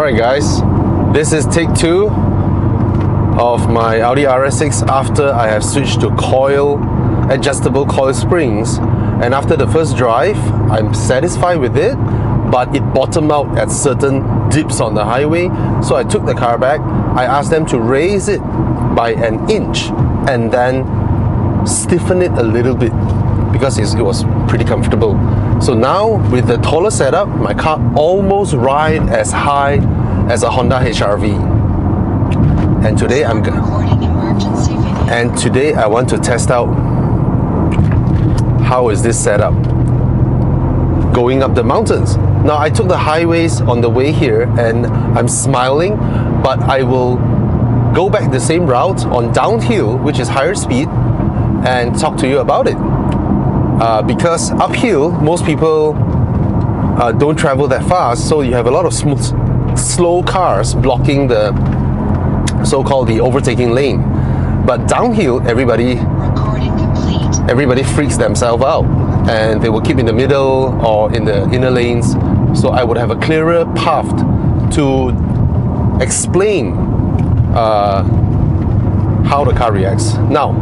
Alright guys, this is take 2 of my Audi RS6 after I have switched to adjustable coil springs, and after the first drive I'm satisfied with it, but it bottomed out at certain dips on the highway. So I took the car back, I asked them to raise it by an inch and then stiffen it a little bit because it was pretty comfortable. So now with the taller setup, my car almost rides as high as a Honda HR-V. And today I want to test out how is this setup going up the mountains. Now I took the highways on the way here and I'm smiling, but I will go back the same route on downhill, which is higher speed, and talk to you about it. Because uphill, most people don't travel that fast, so you have a lot of slow cars blocking the so-called the overtaking lane. But downhill, everybody freaks themselves out and they will keep in the middle or in the inner lanes. So I would have a clearer path to explain how the car reacts. Now,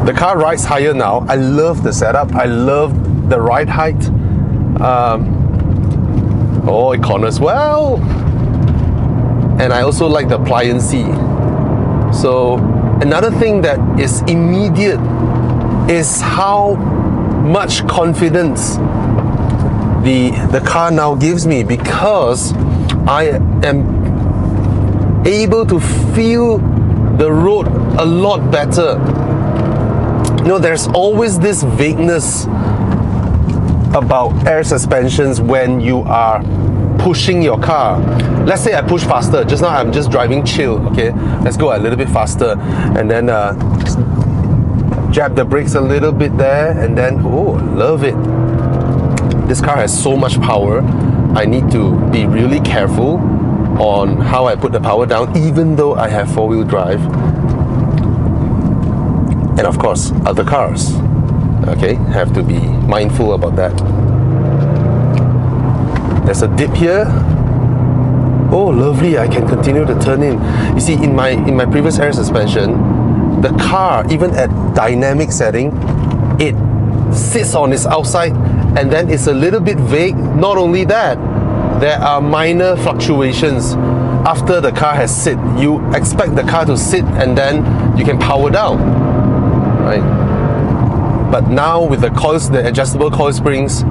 the car rides higher now. I love the setup. I love the ride height. It corners well. And I also like the pliancy. So another thing that is immediate is how much confidence the car now gives me, because I am able to feel the road a lot better. You know, there's always this vagueness about air suspensions when you are pushing your car. Let's say I push faster. Just now I'm just driving chill, okay? Let's go a little bit faster and then just jab the brakes a little bit there, and then, oh, love it. This car has so much power. I need to be really careful on how I put the power down, even though I have four-wheel drive. And of course, other cars, okay? Have to be mindful about that. There's a dip here. Oh, lovely, I can continue to turn in. You see, in my previous air suspension, the car, even at dynamic setting, it sits on its outside and then it's a little bit vague. Not only that, there are minor fluctuations after the car has sit. You expect the car to sit and then you can power down, right? But now with the adjustable coil springs,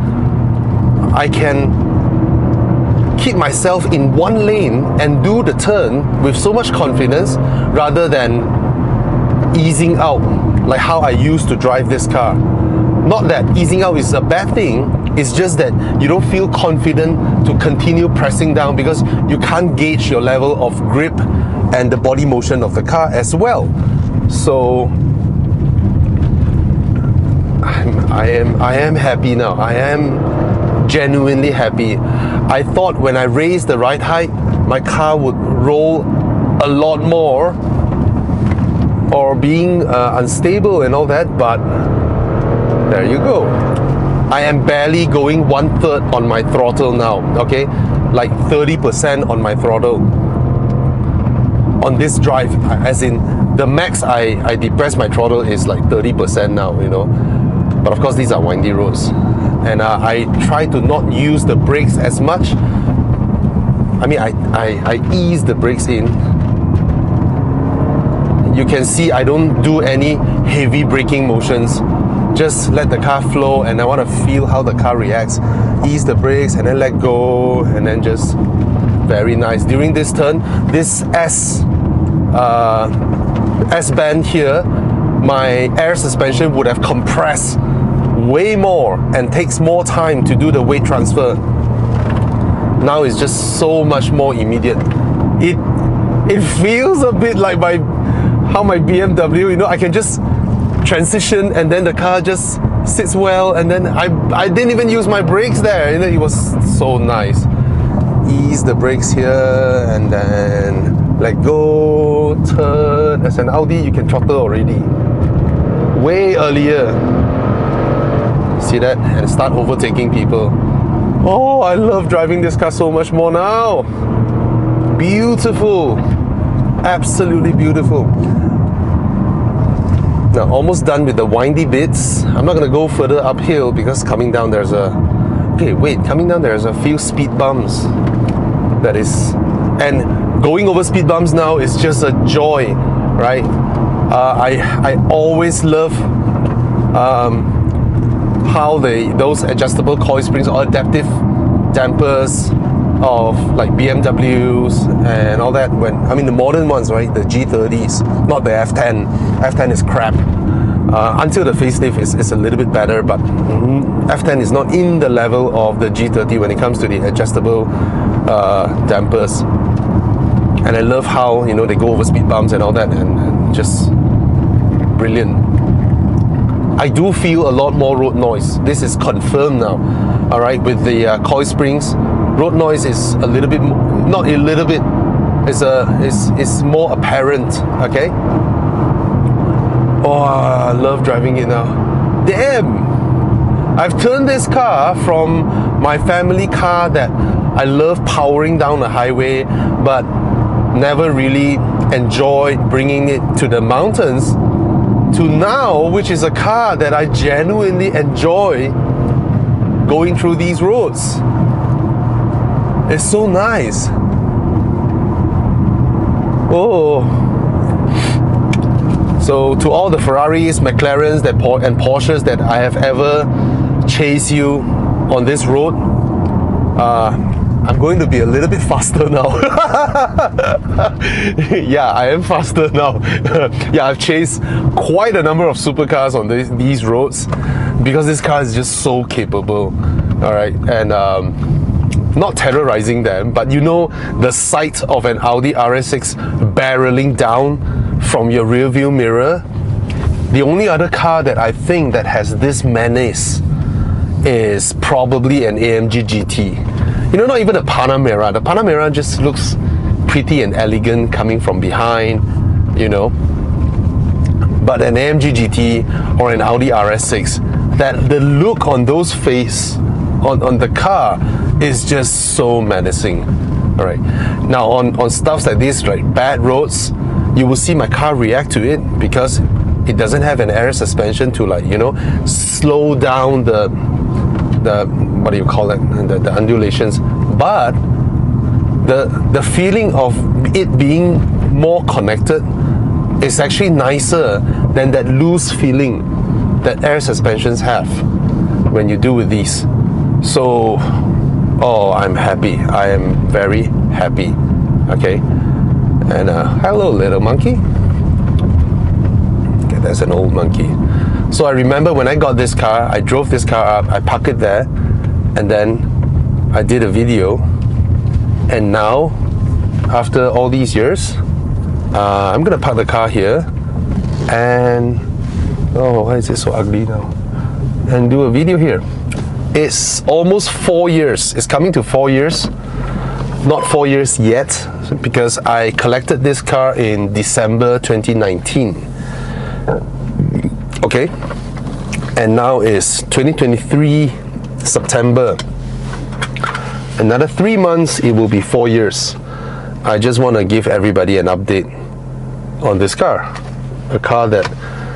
I can keep myself in one lane and do the turn with so much confidence rather than easing out like how I used to drive this car. Not that easing out is a bad thing, it's just that you don't feel confident to continue pressing down because you can't gauge your level of grip and the body motion of the car as well. So I am happy now. I am genuinely happy. I thought when I raised the ride height, my car would roll a lot more or being unstable and all that, but there you go. I am barely going 1/3 on my throttle now, okay? Like 30% on my throttle on this drive, as in the max I depress my throttle is like 30% now, you know. But of course these are windy roads, and I try to not use the brakes as much. I mean, I ease the brakes in. You can see I don't do any heavy braking motions. Just let the car flow, and I want to feel how the car reacts. Ease the brakes and then let go, and then just very nice. During this turn, this S-band here, my air suspension would have compressed way more and takes more time to do the weight transfer. Now it's just so much more immediate. It feels a bit like how my BMW, you know, I can just transition and then the car just sits well, and then I didn't even use my brakes there, you know. It was so nice. Ease the brakes here and then let go, turn. As an Audi, you can throttle already way earlier. See that? And start overtaking people. Oh, I love driving this car so much more now. beautiful, absolutely beautiful. Now, almost done with the windy bits. I'm not going to go further uphill because coming down there's a... Okay, wait, coming down there's a few speed bumps. That is... And going over speed bumps now is just a joy, right? I always love how those adjustable coil springs or adaptive dampers of like BMWs and all that, when I mean the modern ones, right, the G30s, not the F10. F10 is crap. Until the facelift is a little bit better, but F10 is not in the level of the G30 when it comes to the adjustable dampers. And I love how, you know, they go over speed bumps and all that, and just brilliant. I do feel a lot more road noise. This is confirmed now. All right, with the coil springs, road noise is a little bit, not a little bit, is more apparent. Okay. Oh, I love driving it now. Damn! I've turned this car from my family car that I love powering down the highway, but never really enjoyed bringing it to the mountains, to now, which is a car that I genuinely enjoy going through these roads. It's so nice. Oh. So to all the Ferraris, McLarens and Porsches that I have ever chased you on this road, I'm going to be a little bit faster now. Yeah, I am faster now. Yeah, I've chased quite a number of supercars on these roads because this car is just so capable. All right, and not terrorizing them, but you know, the sight of an Audi RS6 barreling down from your rear view mirror. The only other car that I think that has this menace is probably an AMG GT. You know, not even a Panamera. The Panamera just looks pretty and elegant coming from behind, you know. But an AMG GT or an Audi RS6, that the look on those face on the car is just so menacing. All right. Now on stuff like this, like bad roads, you will see my car react to it because it doesn't have an air suspension to, like, you know, slow down the what do you call it, the undulations. But the feeling of it being more connected is actually nicer than that loose feeling that air suspensions have when you do with these. So, oh, I'm happy. I am very happy. Okay. And hello, little monkey. Okay, that's an old monkey. So I remember when I got this car, I drove this car up, I parked it there, and then I did a video. And now, after all these years, I'm gonna park the car here and, oh, why is it so ugly now? And do a video here. It's almost 4 years. It's coming to 4 years. Not 4 years yet, because I collected this car in December 2019. Okay, and now is 2023 September. Another 3 months, it will be 4 years. I just want to give everybody an update on this car. A car that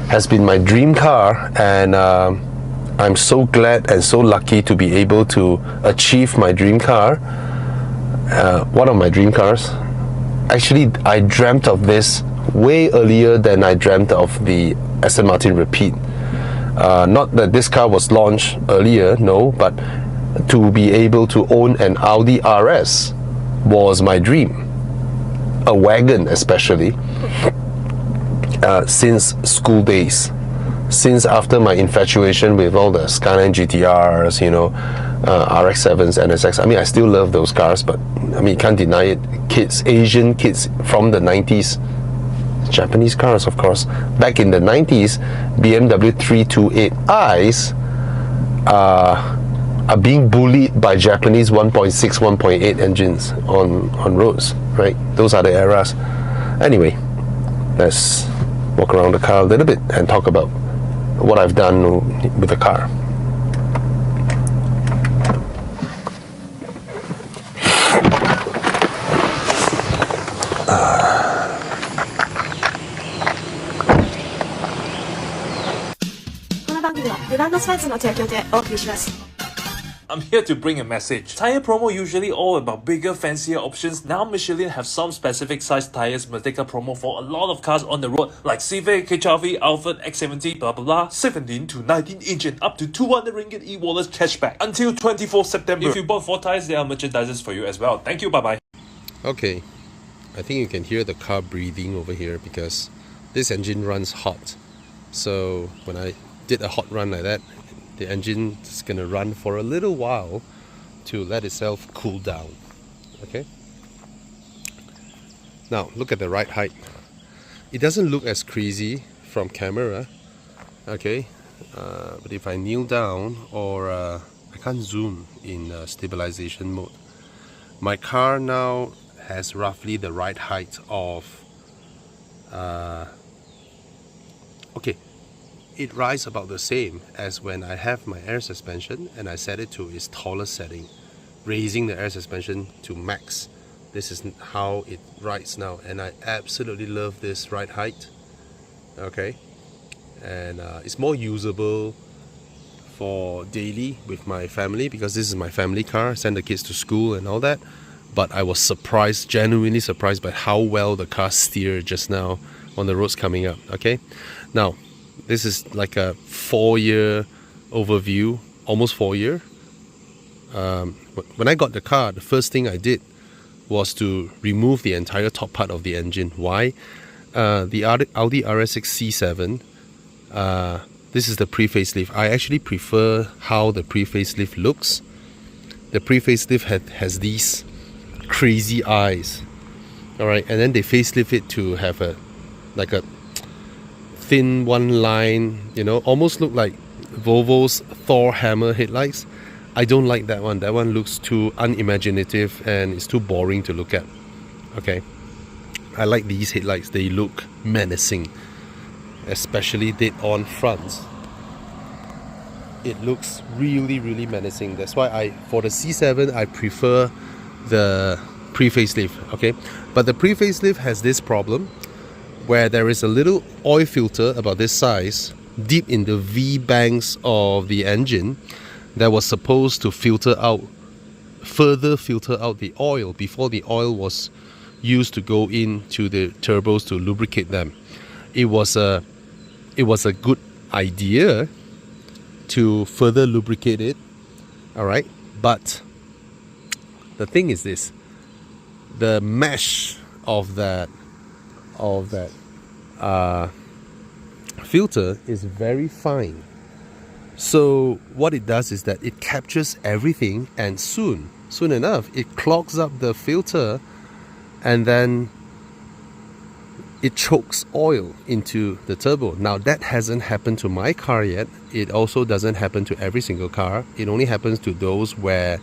has been my dream car, and I'm so glad and so lucky to be able to achieve my dream car. One of my dream cars. Actually, I dreamt of this way earlier than I dreamt of the Aston Martin Repeat. Not that this car was launched earlier, no, but to be able to own an Audi RS was my dream. A wagon, especially, since school days. Since after my infatuation with all the Skyline GTRs, you know, RX-7s, NSX. I mean, I still love those cars, but I mean, you can't deny it. Kids, Asian kids from the 90s, Japanese cars, of course. Back in the 90s, BMW 328i's are being bullied by Japanese 1.6, 1.8 engines on roads, right? Those are the eras. Anyway, let's walk around the car a little bit and talk about what I've done with the car. スパーツの提供でお送りします。I'm here to bring a message. Tire promo usually all about bigger, fancier options. Now Michelin have some specific size tires Merdeka promo for a lot of cars on the road like Civic, HRV, Alphard, X70, blah blah blah. 17 to 19 inch and up to 200 ringgit e-wallets cashback until 24 September. If you bought 4 tires, there are merchandisers for you as well. Thank you, bye bye. Okay, I think you can hear the car breathing over here because this engine runs hot. So when I did a hot run like that, the engine is going to run for a little while to let itself cool down. Okay. Now look at the ride height. It doesn't look as crazy from camera. Okay. But if I kneel down or I can't zoom in stabilization mode, my car now has roughly the ride height of okay, it rides about the same as when I have my air suspension and I set it to its tallest setting, raising the air suspension to max. This is how it rides now, and I absolutely love this ride height. Okay, and it's more usable for daily with my family because this is my family car, send the kids to school and all that. But I was surprised, genuinely surprised by how well the car steered just now on the roads coming up. Okay, now this is like a 4-year overview, almost 4 year. When I got the car, the first thing I did was to remove the entire top part of the engine. Why? The Audi RS6 C7, this is the pre-facelift. I actually prefer how the pre-facelift looks. The pre-facelift has these crazy eyes. Alright, and then they facelift it to have a thin one line, you know, almost look like Volvo's Thor hammer headlights. I don't like that one. That one looks too unimaginative and it's too boring to look at. Okay, I like these headlights. They look menacing, especially dead on fronts. It looks really, really menacing. That's why for the C7 I prefer the pre-facelift. Okay, but the pre-facelift has this problem where there is a little oil filter about this size deep in the V-banks of the engine that was supposed to further filter out the oil before the oil was used to go into the turbos to lubricate them. It was a good idea to further lubricate it, alright, but the thing is this: the mesh of that filter is very fine. So what it does is that it captures everything, and soon enough it clogs up the filter, and then it chokes oil into the turbo. Now that hasn't happened to my car yet. It also doesn't happen to every single car. It only happens to those where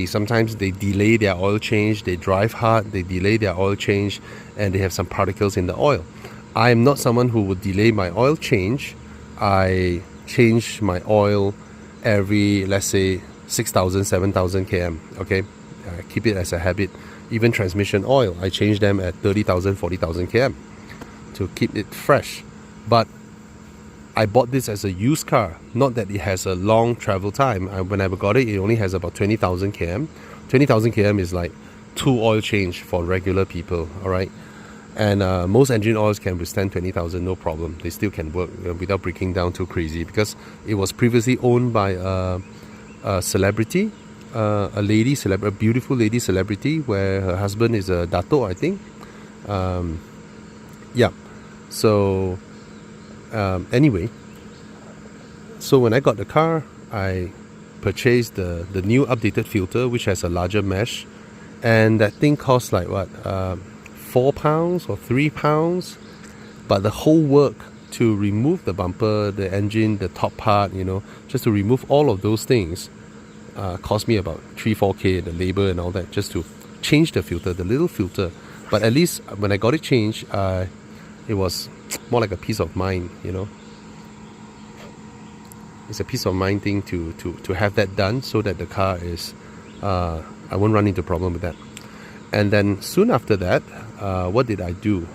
sometimes they delay their oil change, they drive hard, they delay their oil change, and they have some particles in the oil. I am not someone who would delay my oil change. I change my oil every, let's say, 6,000, 7,000 km. Okay, I keep it as a habit. Even transmission oil, I change them at 30,000, 40,000 km to keep it fresh. But I bought this as a used car, not that it has a long travel time. When I got it, it only has about 20,000 km. 20,000 km is like 2 oil change for regular people, alright? And most engine oils can withstand 20,000, no problem. They still can work without breaking down too crazy, because it was previously owned by a celebrity, a beautiful lady celebrity, where her husband is a dato, I think. Yeah. So anyway, so when I got the car, I purchased the new updated filter, which has a larger mesh, and that thing costs like what, £4 or £3. But the whole work to remove the bumper, the engine, the top part, you know, just to remove all of those things, cost me about 3-4K, the labor and all that, just to change the filter, the little filter. But at least when I got it changed, it was more like a peace of mind, you know. It's a peace of mind thing to have that done, so that the car is, I won't run into problem with that. And then soon after that, what did I do?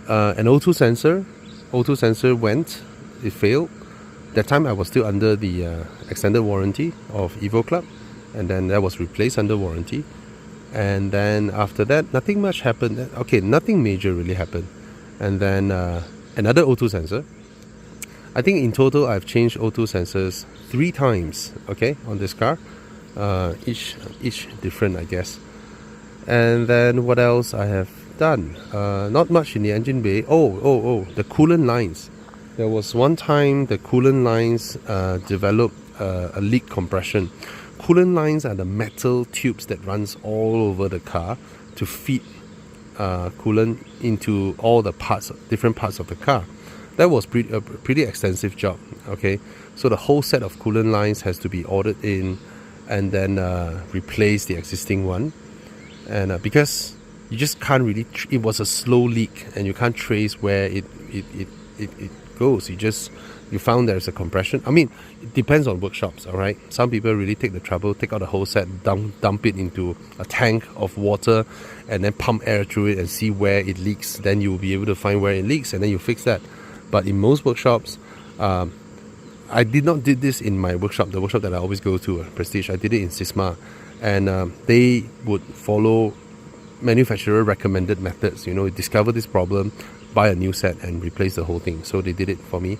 An O2 sensor went it failed. That time I was still under the extended warranty of Evo Club, and then that was replaced under warranty. And then after that, nothing much happened. Okay, nothing major really happened. And then another O2 sensor. I think in total I've changed O2 sensors 3 times, okay, on this car. Each different, I guess. And then what else I have done? Not much in the engine bay. Oh, the coolant lines. There was one time the coolant lines developed a leak compression. Coolant lines are the metal tubes that runs all over the car to feed coolant into all the different parts of the car. That was a pretty extensive job. Okay, so the whole set of coolant lines has to be ordered in, and then replace the existing one. And because you just can't really, it was a slow leak, and you can't trace where it goes. You found there's a compression. I mean, it depends on workshops, all right? Some people really take the trouble, take out the whole set, dump it into a tank of water, and then pump air through it and see where it leaks. Then you'll be able to find where it leaks, and then you fix that. But in most workshops, I did not did this in my workshop, the workshop that I always go to, Prestige. I did it in Sisma, and they would follow manufacturer recommended methods. Discover this problem, buy a new set and replace the whole thing. So they did it for me.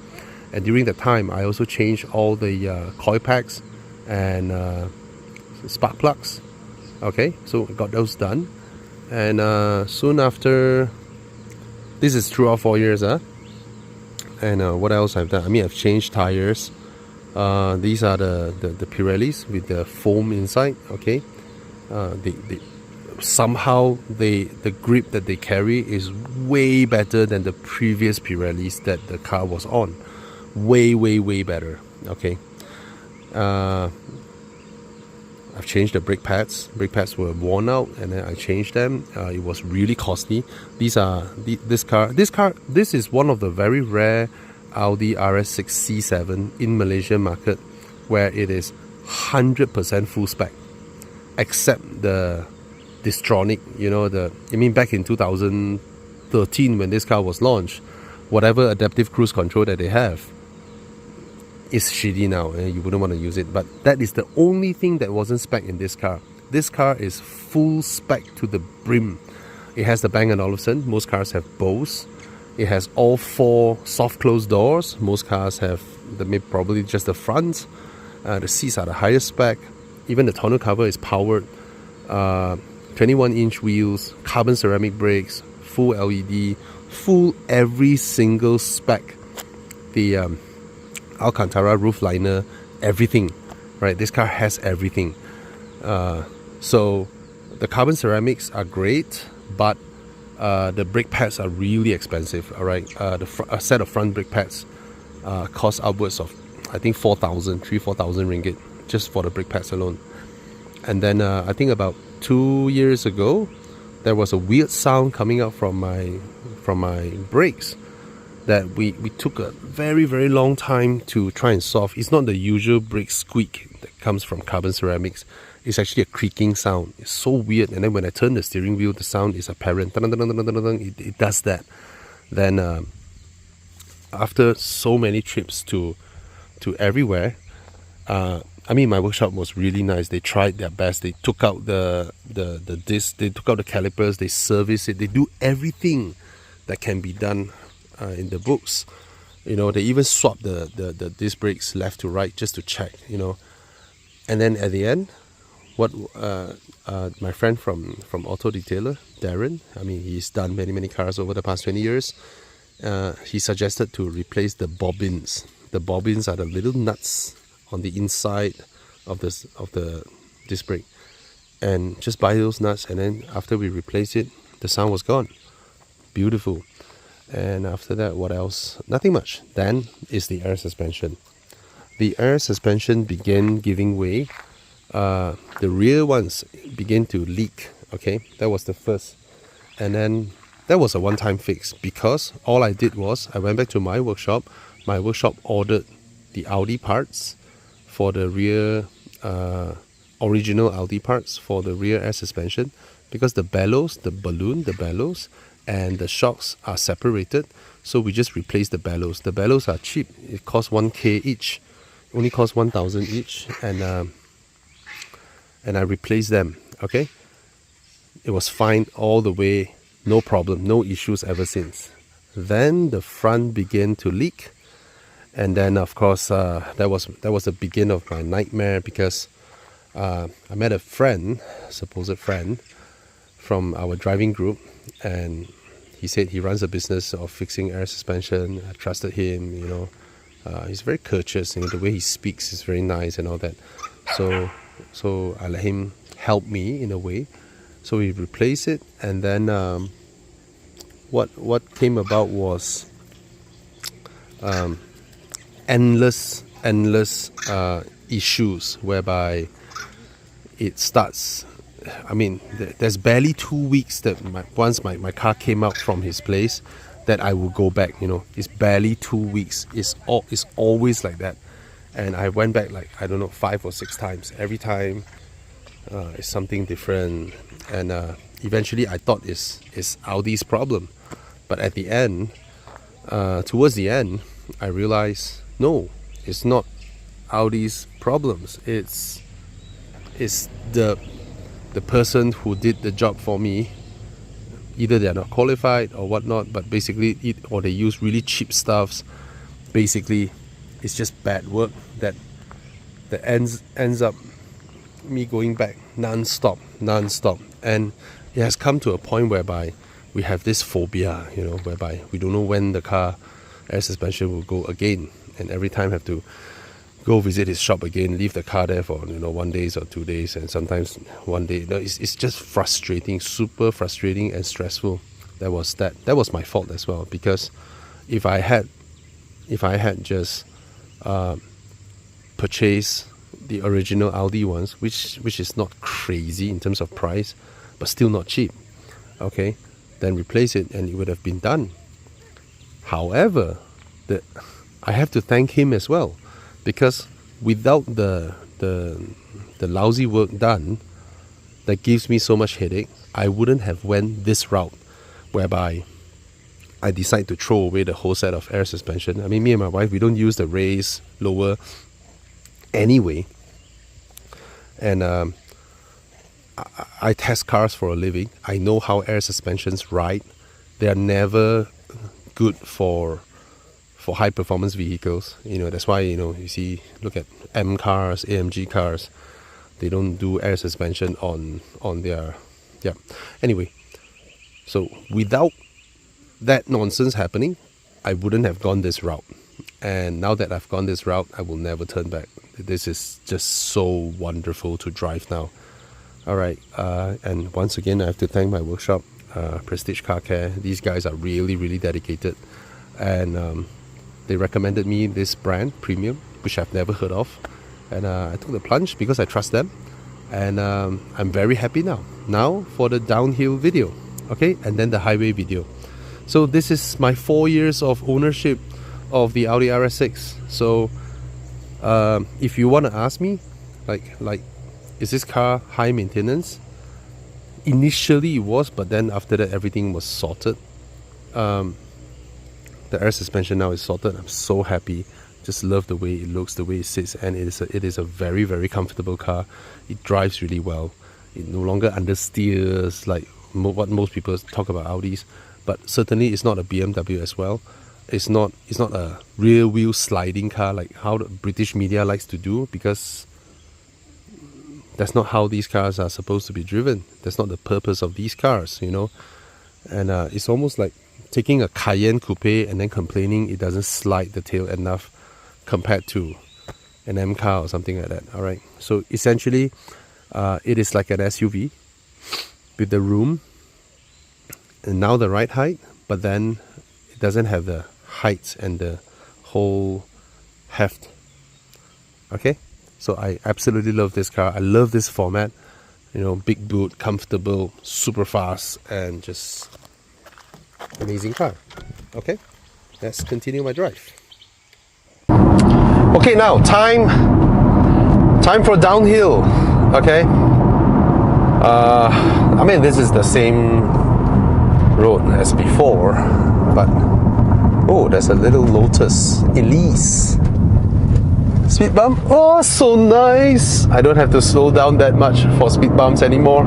And during that time, I also changed all the coil packs and spark plugs. Okay, so I got those done. And soon after, this is throughout 4 years. And what else I've done? I mean, I've changed tires. These are the Pirellis with the foam inside. Okay, somehow the grip that they carry is way better than the previous Pirellis that the car was on. Way better. Okay, I've changed the brake pads. Brake pads were worn out, and then I changed them. It was really costly. This is one of the very rare Audi RS6 C7 in Malaysian market where it is 100% full spec, except the Distronic. Back in 2013 when this car was launched, whatever adaptive cruise control that they have is shitty now, and you wouldn't want to use it. But that is the only thing that wasn't spec in this car. This car is full spec to the brim. It has the Bang & Olufsen. Most cars have Bose. It has all 4 soft closed doors. Most cars have probably just the front. The seats are the highest spec. Even the tonneau cover is powered. 21-inch wheels, carbon ceramic brakes, full LED, full every single spec. The Alcantara roof liner, everything, right? This car has everything. So the carbon ceramics are great, but the brake pads are really expensive. All right, a set of front brake pads cost upwards of, I think, 4,000 ringgit just for the brake pads alone. And then I think about 2 years ago, there was a weird sound coming out from my brakes that we took a very, very long time to try and solve. It's not the usual brake squeak that comes from carbon ceramics. It's actually a creaking sound. It's so weird. And then when I turn the steering wheel, the sound is apparent. It does that. Then after so many trips to everywhere, my workshop was really nice. They tried their best. They took out the disc, they took out the calipers, they service it, they do everything that can be done in the books. They even swap the disc brakes left to right just to check. And then at the end, what my friend from Auto Detailer, Darren, he's done many cars over the past 20 years. He suggested to replace the bobbins. The bobbins are the little nuts on the inside of the disc brake, and just buy those nuts, and then after we replace it, the sound was gone. Beautiful. And after that, what else? Nothing much. Then is the air suspension. The air suspension began giving way. The rear ones began to leak. Okay, that was the first, and then that was a one-time fix, because all I did was I went back to my workshop. My workshop ordered the Audi parts for the rear, original Audi parts for the rear air suspension, because the bellows, the balloon, and the shocks are separated. So we just replace the bellows. The bellows are cheap. It costs 1K each. Only costs 1,000 each, and I replaced them. Okay, it was fine all the way, no problem, no issues ever since. Then the front began to leak, and then of course that was the beginning of my nightmare, because I met a friend, supposed friend, from our driving group, and he said he runs a business of fixing air suspension. I trusted him, you know. He's very courteous, you know, the way he speaks is very nice and all that. So I let him help me in a way. So we replaced it, and then what came about was endless issues whereby it starts. I mean, there's barely 2 weeks that once my car came out from his place that I will go back, you know. It's barely 2 weeks. It's always like that. And I went back like, I don't know, 5 or 6 times. Every time it's something different. And eventually I thought it's Audi's problem. But at the end, towards the end, I realized, no, it's not Audi's problems. It's the person who did the job for me. Either they're not qualified or whatnot, but basically or they use really cheap stuffs. Basically, it's just bad work that ends up me going back non-stop, and it has come to a point whereby we have this phobia, you know, whereby we don't know when the car air suspension will go again, and every time have to go visit his shop again, leave the car there for 1 day or 2 days, and sometimes 1 day. It's just frustrating, super frustrating and stressful. That was my fault as well, because if I had just purchased the original Audi ones, which is not crazy in terms of price, but still not cheap, okay, then replace it and it would have been done. However, I have to thank him as well, because without the lousy work done that gives me so much headache, I wouldn't have went this route whereby I decide to throw away the whole set of air suspension. I mean, me and my wife, we don't use the raise lower anyway, and I test cars for a living. I know how air suspensions ride. They are never good for high performance vehicles. You know, that's why, you know, you see, look at M cars, AMG cars, they don't do air suspension on their, yeah. Anyway, so without that nonsense happening, I wouldn't have gone this route. And now that I've gone this route, I will never turn back. This is just so wonderful to drive now. Alright, and once again, I have to thank my workshop, Prestige Car Care. These guys are really, really dedicated. And they recommended me this brand, Premium, which I've never heard of. And I took the plunge because I trust them. And I'm very happy now. Now for the downhill video, okay? And then the highway video. So this is my 4 years of ownership of the Audi RS6. So if you want to ask me, like, is this car high maintenance? Initially it was, but then after that everything was sorted. The air suspension now is sorted. I'm so happy. Just love the way it looks, the way it sits, and it is a very, very comfortable car. It drives really well. It no longer understeers like what most people talk about Audis, but certainly it's not a BMW as well. It's not a rear wheel sliding car like how the British media likes to do, because that's not how these cars are supposed to be driven. That's not the purpose of these cars, you know. And it's almost like taking a Cayenne coupe and then complaining it doesn't slide the tail enough compared to an M car or something like that. Alright, so essentially it is like an SUV with the room and now the right height, but then it doesn't have the height and the whole heft. Okay, so I absolutely love this car. I love this format, you know, big boot, comfortable, super fast, and just amazing car. Okay, let's continue my drive. Okay, now time for downhill. Okay, I mean, this is the same road as before, but oh, there's a little Lotus Elise. Speed bump, oh, so nice. I don't have to slow down that much for speed bumps anymore.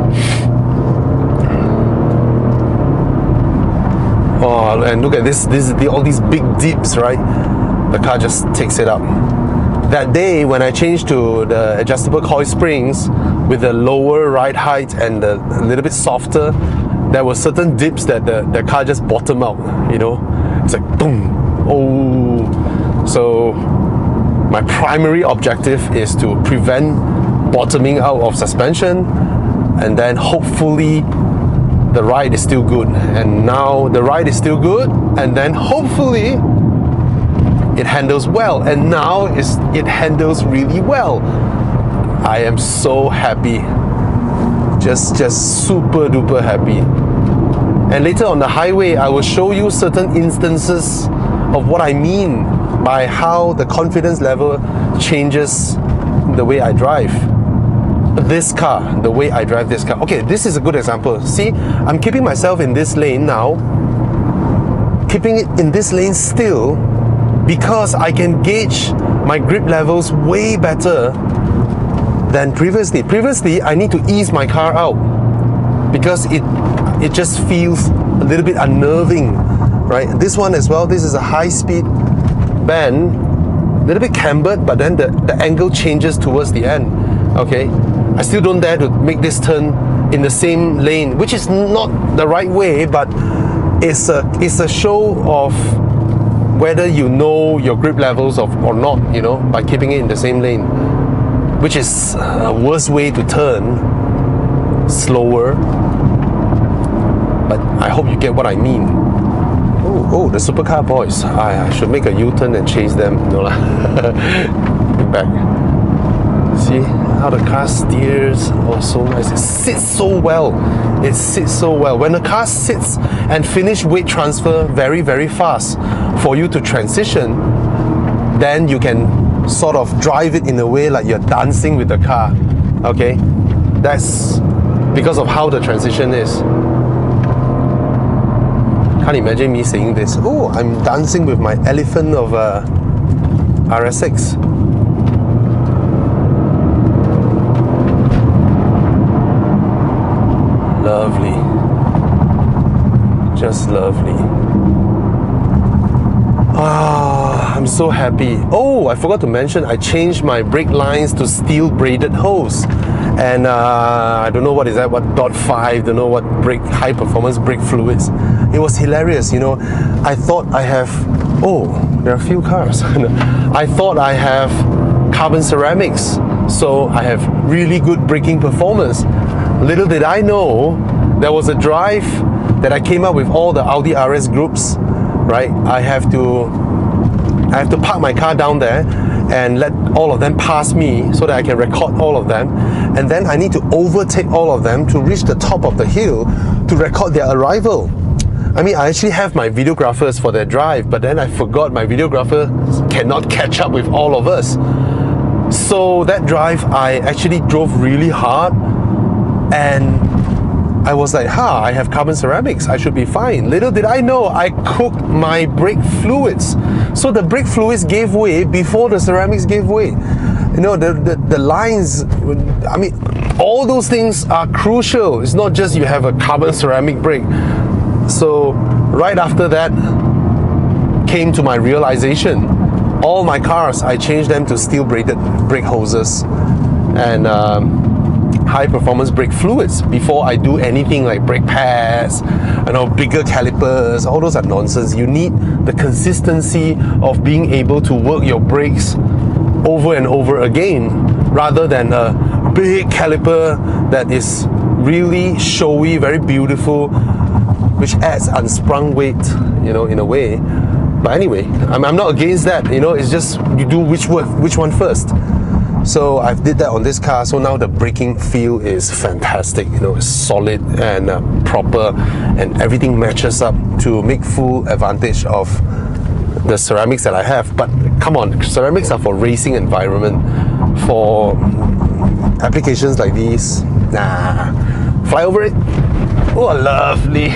Oh, and look at this, all these big dips, right? The car just takes it up. That day when I changed to the adjustable coil springs with the lower ride height and a little bit softer, there were certain dips that the car just bottomed out, you know? It's like boom, oh. So my primary objective is to prevent bottoming out of suspension, and then hopefully the ride is still good. And now the ride is still good, and then hopefully it handles well, and now it handles really well. I am so happy, just super duper happy. And later on the highway, I will show you certain instances of what I mean by how the confidence level changes the way I drive this car, the way I drive this car. Okay, this is a good example. See, I'm keeping myself in this lane now, keeping it in this lane still, because I can gauge my grip levels way better than previously. Previously, I need to ease my car out because it just feels a little bit unnerving, right? This one as well, this is a high-speed bend, a little bit cambered, but then the angle changes towards the end, okay? I still don't dare to make this turn in the same lane, which is not the right way, but it's a show of whether you know your grip levels or not, you know, by keeping it in the same lane, which is a worse way to turn, slower. But I hope you get what I mean. Oh, the supercar boys. I should make a U-turn and chase them. No lah. Get back. See how the car steers? Oh, so nice. It sits so well. It sits so well. When the car sits and finish weight transfer very, very fast for you to transition, then you can sort of drive it in a way like you're dancing with the car. Okay? That's because of how the transition is. Can't imagine me saying this. Oh, I'm dancing with my elephant of RS6. Lovely. Just lovely. Ah, I'm so happy. Oh, I forgot to mention, I changed my brake lines to steel braided hose. And I don't know what is that, what .5, don't know what high performance brake fluids. It was hilarious, you know. I thought I have, oh, there are a few cars. I thought I have carbon ceramics, so I have really good braking performance. Little did I know, there was a drive that I came up with all the Audi RS groups, right? I have to park my car down there and let all of them pass me so that I can record all of them, and then I need to overtake all of them to reach the top of the hill to record their arrival. I mean, I actually have my videographers for their drive, but then I forgot my videographer cannot catch up with all of us. So that drive, I actually drove really hard, and I was like, I have carbon ceramics, I should be fine. Little did I know, I cooked my brake fluids. So the brake fluids gave way before the ceramics gave way. You know, the lines, I mean, all those things are crucial. It's not just you have a carbon ceramic brake. So right after that came to my realization. All my cars, I changed them to steel braided brake hoses and high performance brake fluids before I do anything like brake pads, you know, bigger calipers. All those are nonsense. You need the consistency of being able to work your brakes over and over again, rather than a big caliper that is really showy, very beautiful, which adds unsprung weight, you know, in a way. But anyway, I'm not against that, you know. It's just you do which one first. So I did that on this car, so now the braking feel is fantastic, you know, it's solid and proper, and everything matches up to make full advantage of the ceramics that I have. But come on, ceramics are for racing environment. For applications like these, nah. Fly over it. Oh, lovely.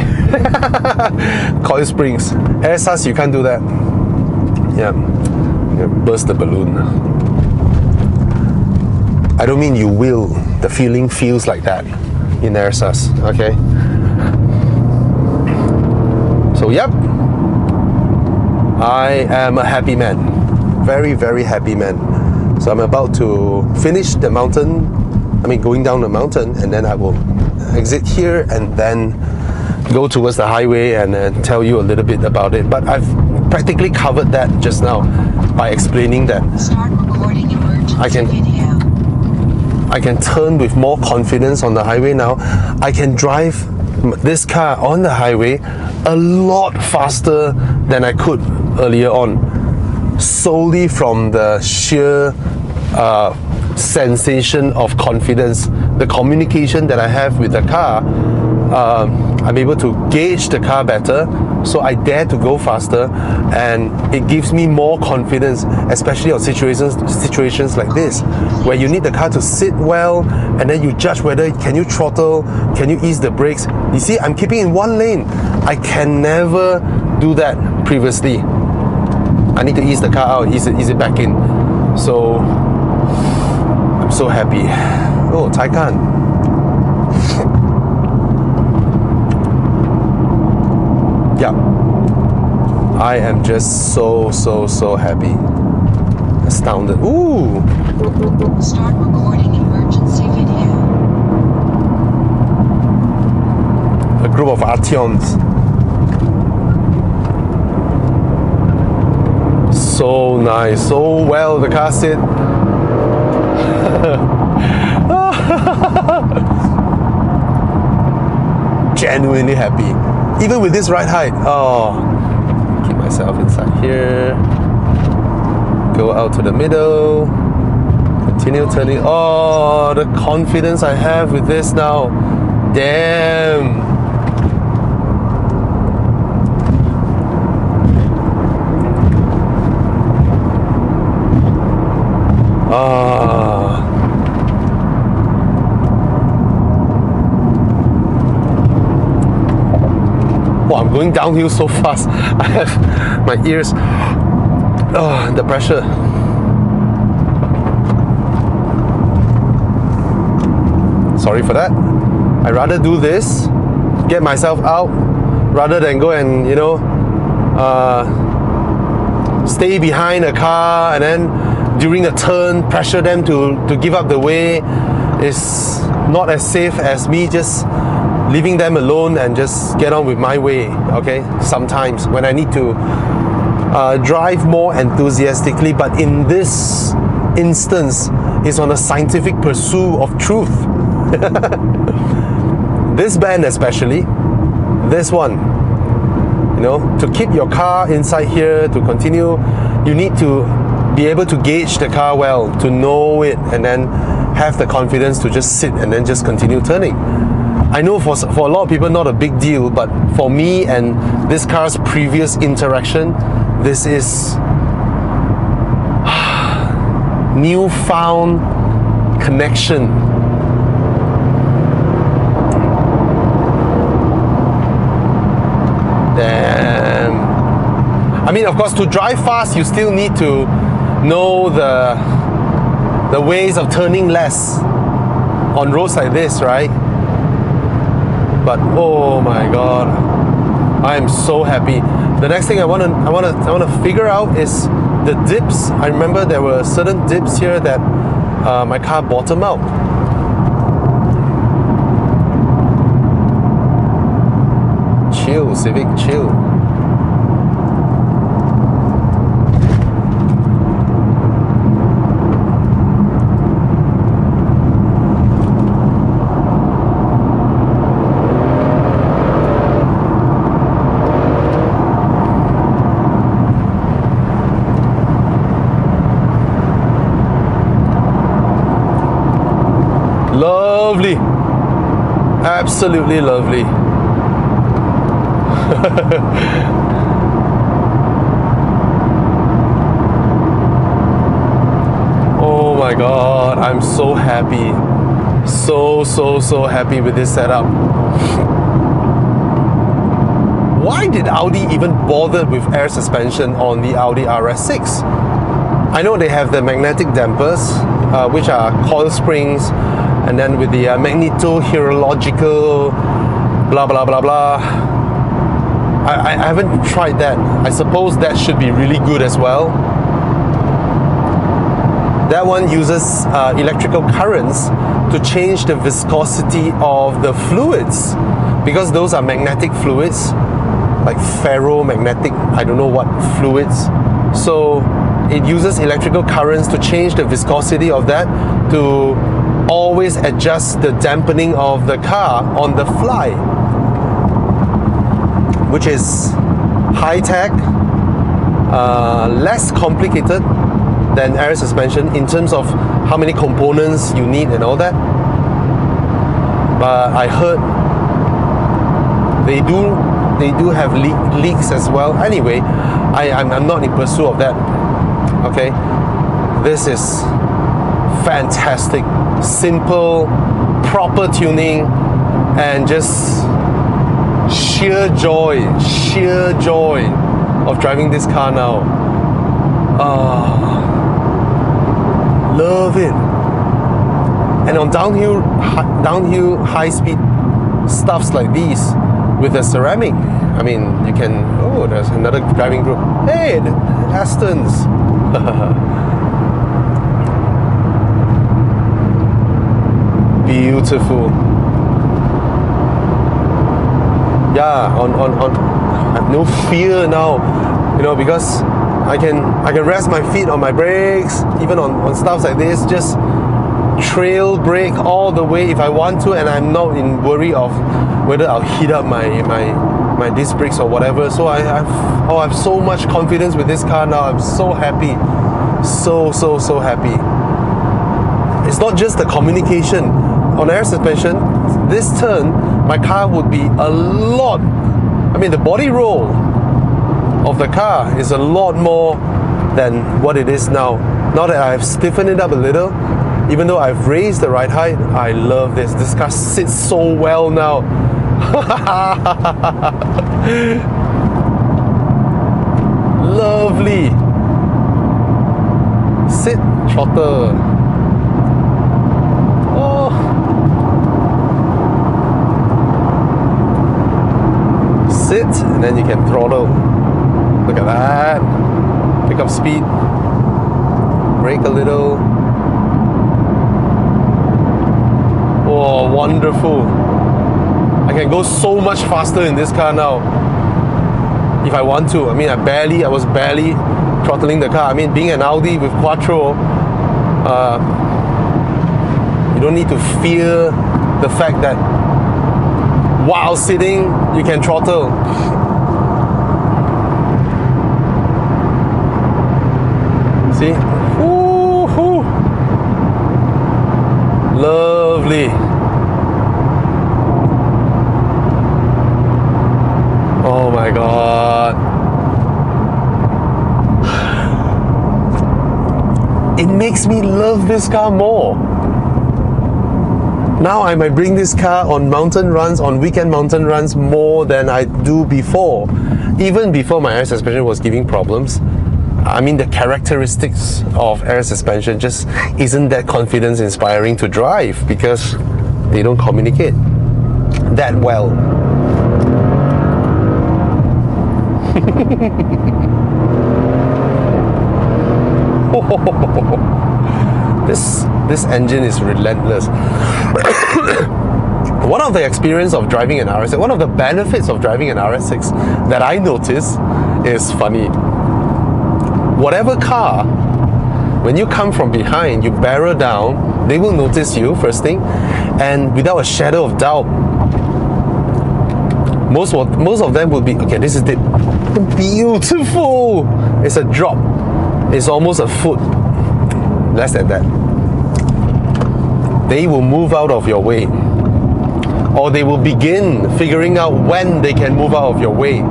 Coil springs. RS6, you can't do that. Yeah. Burst the balloon. I don't mean you will. The feeling feels like that in RS6. Okay. So yep. I am a happy man. Very, very happy man. So I'm about to finish the mountain. Going down the mountain, and then I will exit here and then go towards the highway and tell you a little bit about it. But I've practically covered that just now by explaining that Start recording emergency video. I can turn with more confidence on the highway now. I can drive this car on the highway a lot faster than I could earlier on, solely from the sheer sensation of confidence, the communication that I have with the car. I'm able to gauge the car better, so I dare to go faster, and it gives me more confidence, especially on situations like this, where you need the car to sit well, and then you judge whether can you throttle, can you ease the brakes. You see, I'm keeping in one lane. I can never do that previously. I need to ease the car out, ease it back in. So I'm so happy. Oh, Taycan. Yeah, I am just so happy, astounded. Ooh! Start recording emergency video. A group of Artions. So nice, so well the car sit. Genuinely happy. Even with this ride height. Oh, keep myself inside here. Go out to the middle. Continue turning. Oh, the confidence I have with this now. Damn. Oh, I'm going downhill so fast. I have my ears. Oh, the pressure. Sorry for that. I'd rather do this, get myself out, rather than go and, stay behind a car and then during a turn pressure them to give up the way. Is not as safe as me just leaving them alone and just get on with my way. Okay, sometimes when I need to drive more enthusiastically, but in this instance it's on a scientific pursuit of truth. This band especially, this one, to keep your car inside here, to continue, you need to be able to gauge the car well, to know it, and then have the confidence to just sit and then just continue turning. I know for a lot of people not a big deal, but for me and this car's previous interaction, this is newfound connection. Damn. I mean, of course, to drive fast, you still need to know the ways of turning less on roads like this, right? But oh my god, I am so happy. The next thing I want to figure out is the dips. I remember there were certain dips here that my car bottomed out. Chill, Civic, chill. Lovely, absolutely lovely. Oh my god, I'm so happy, so happy with this setup. why did Audi even bother with air suspension on the Audi RS6? I know they have the magnetic dampers, which are coil springs, and then with the magneto-hierological blah blah blah blah. I haven't tried that. I suppose that should be really good as well. That one uses electrical currents to change the viscosity of the fluids, because those are magnetic fluids, like ferromagnetic, I don't know what fluids. So it uses electrical currents to change the viscosity of that to always adjust the dampening of the car on the fly, which is high-tech, less complicated than air suspension in terms of how many components you need and all that. But I heard they do have leaks as well. Anyway, I'm not in pursuit of that. Okay, this is fantastic, simple, proper tuning, and just sheer joy of driving this car now. Love it. And on downhill high speed stuffs like these with the ceramic, I mean, you can, oh, there's another driving group. Hey, the Astons. Beautiful. Yeah, on I have no fear now, you know, because I can rest my feet on my brakes, even on stuff like this, just trail brake all the way if I want to, and I'm not in worry of whether I'll heat up my disc brakes or whatever. So I have so much confidence with this car now. I'm so happy, so happy. It's not just the communication. On air suspension, this turn, my car would be a lot, I mean, the body roll of the car is a lot more than what it is now. Now that I've stiffened it up a little, even though I've raised the ride height, I love this. This car sits so well now. Lovely. Sit, throttle. Oh. Sit, and then you can throttle. Look at that. Pick up speed. Brake a little. Oh, wonderful. I can go so much faster in this car now if I want to. I mean, I was barely throttling the car. I mean, being an Audi with Quattro, you don't need to fear the fact that while sitting, you can throttle. See? Woo-hoo. Lovely. Oh my God. It makes me love this car more. Now I might bring this car on mountain runs, on weekend mountain runs, more than I do before. Even before my air suspension was giving problems. I mean, the characteristics of air suspension just isn't that confidence inspiring to drive because they don't communicate that well. This engine is relentless. One of the experience of driving an RS6, one of the benefits of driving an RS6 that I notice is funny. Whatever car, when you come from behind, you barrel down, they will notice you first thing, and without a shadow of doubt, most of them will be, okay, this is beautiful. It's a drop. It's almost a foot, less than that. They will move out of your way, or they will begin figuring out when they can move out of your way.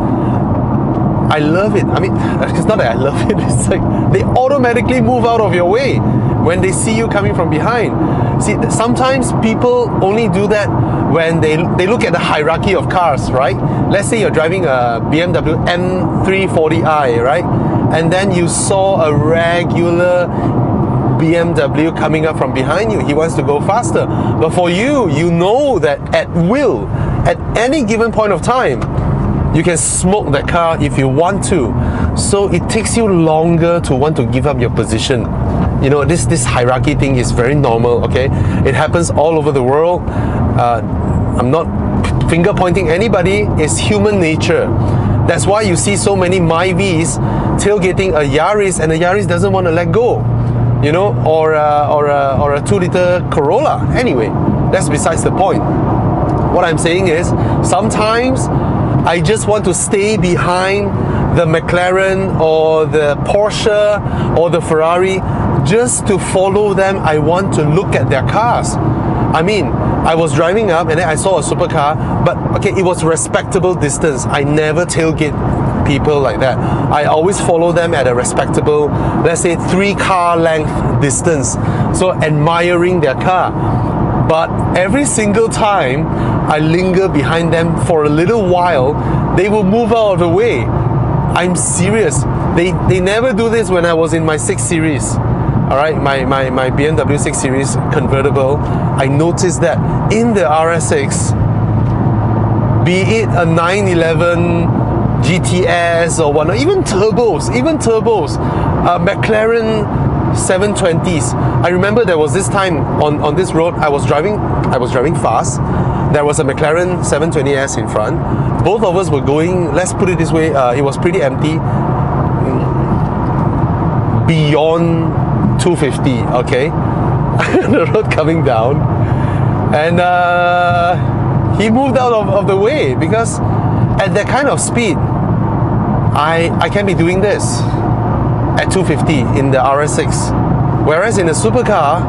I love it. I mean, it's not that I love it, it's like they automatically move out of your way when they see you coming from behind. See, sometimes people only do that when they look at the hierarchy of cars, right? Let's say you're driving a BMW M340i, right? And then you saw a regular BMW coming up from behind you. He wants to go faster. But for you, you know that at will, at any given point of time, you can smoke that car if you want to. So it takes you longer to want to give up your position. You know, this hierarchy thing is very normal, okay? It happens all over the world. I'm not finger pointing anybody. It's human nature. That's why you see so many Myvis tailgating a Yaris, and the Yaris doesn't want to let go. You know, or a 2-liter Corolla. Anyway, that's besides the point. What I'm saying is, sometimes I just want to stay behind the McLaren or the Porsche or the Ferrari just to follow them. I want to look at their cars. I mean, I was driving up and then I saw a supercar, but okay, it was respectable distance. I never tailgate people like that. I always follow them at a respectable, let's say 3 car length distance. So admiring their car. But every single time I linger behind them for a little while, they will move out of the way. I'm serious. They never do this when I was in my 6 Series. Alright, my BMW 6 Series convertible. I noticed that in the RS6, be it a 911 GTS or whatnot, even turbos, McLaren 720s. I remember there was this time on this road, I was driving fast. There was a McLaren 720S in front. Both of us were going, let's put it this way, it was pretty empty, beyond 250, okay? The road coming down, and he moved out of the way, because at that kind of speed, I can be doing this at 250 in the RS6. Whereas in a supercar,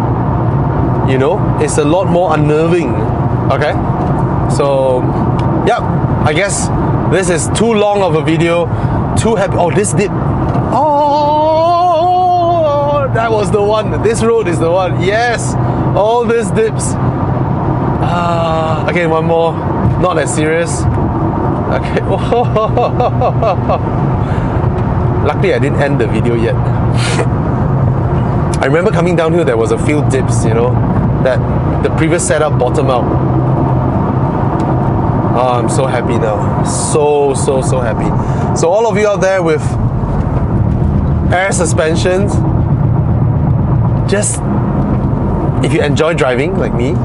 you know, it's a lot more unnerving, okay? So, yeah, I guess this is too long of a video, too happy. Oh, this dip. Oh, that was the one. This road is the one. Yes, all these dips. Okay, one more. Not that serious. Okay. Luckily, I didn't end the video yet. I remember coming down here, there was a few dips, you know, that the previous setup bottomed out. Oh, I'm so happy now. So happy. So all of you out there with air suspensions, just, if you enjoy driving like me,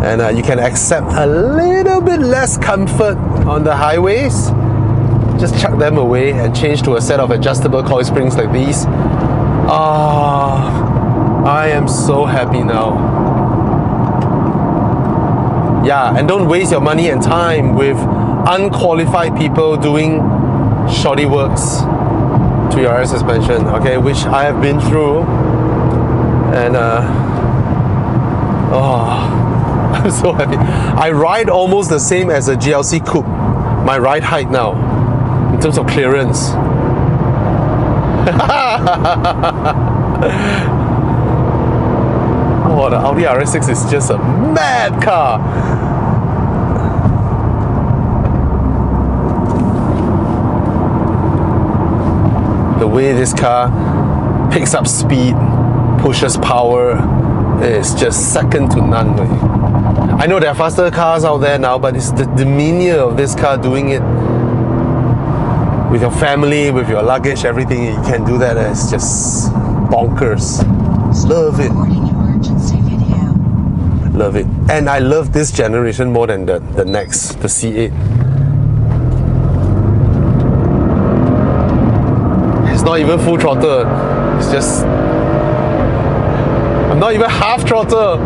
and you can accept a little bit less comfort on the highways, just chuck them away and change to a set of adjustable coil springs like these. I am so happy now. Yeah, and don't waste your money and time with unqualified people doing shoddy works to your air suspension, okay, which I have been through. And I'm so happy. I ride almost the same as a GLC Coupe, my ride height now, in terms of clearance. Oh, the Audi RS6 is just a mad car. The way this car picks up speed, pushes power, is just second to none. I know there are faster cars out there now, but it's the demeanor of this car doing it with your family, with your luggage, everything. You can do that. It's just bonkers. Love it. Love it. And I love this generation more than the next, the C8. It's not even full throttle. It's just, I'm not even half throttle.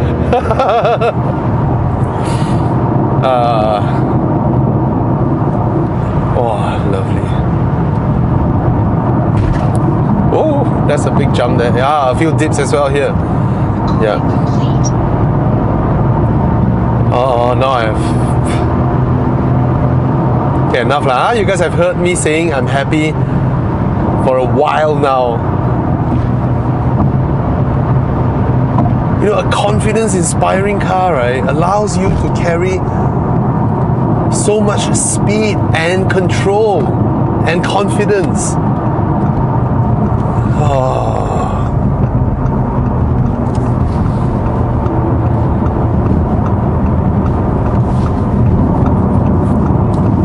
Oh, lovely. Oh, that's a big jump there. Yeah, a few dips as well here. Yeah. Oh, now I have... Okay, enough lah. You guys have heard me saying I'm happy for a while now. You know, a confidence-inspiring car, right, allows you to carry so much speed and control and confidence.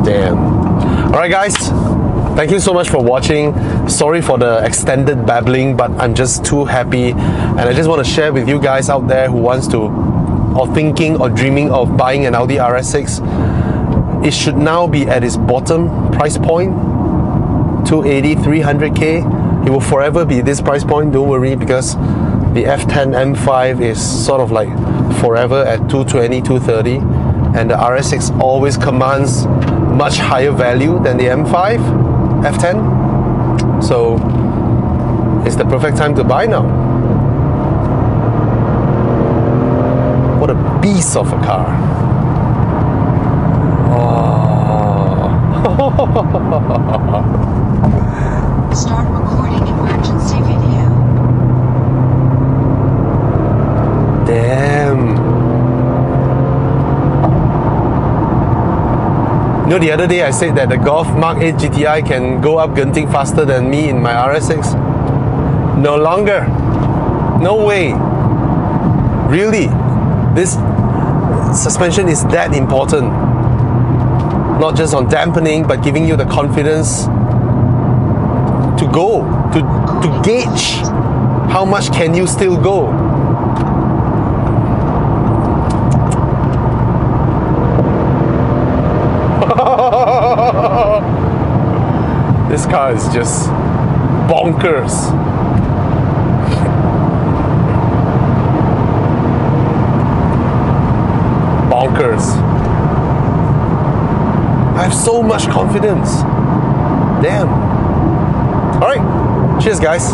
Damn. Alright guys, thank you so much for watching. Sorry for the extended babbling, but I'm just too happy, and I just want to share with you guys out there who wants to, or thinking or dreaming of buying an Audi RS6. It should now be at its bottom price point, 280, 300k. It will forever be this price point, don't worry, because the F10 M5 is sort of like forever at 220, 230, and the RS6 always commands much higher value than the M5, F10. So it's the perfect time to buy now. What a beast of a car. Start recording emergency video. Damn. You know, the other day I said that the Golf Mark 8 GTI can go up Genting faster than me in my RS6. No longer. No way. Really. This suspension is that important. Not just on dampening, but giving you the confidence to go, to gauge how much can you still go. This car is just bonkers. Bonkers. I have so much confidence. Damn. Alright, cheers guys.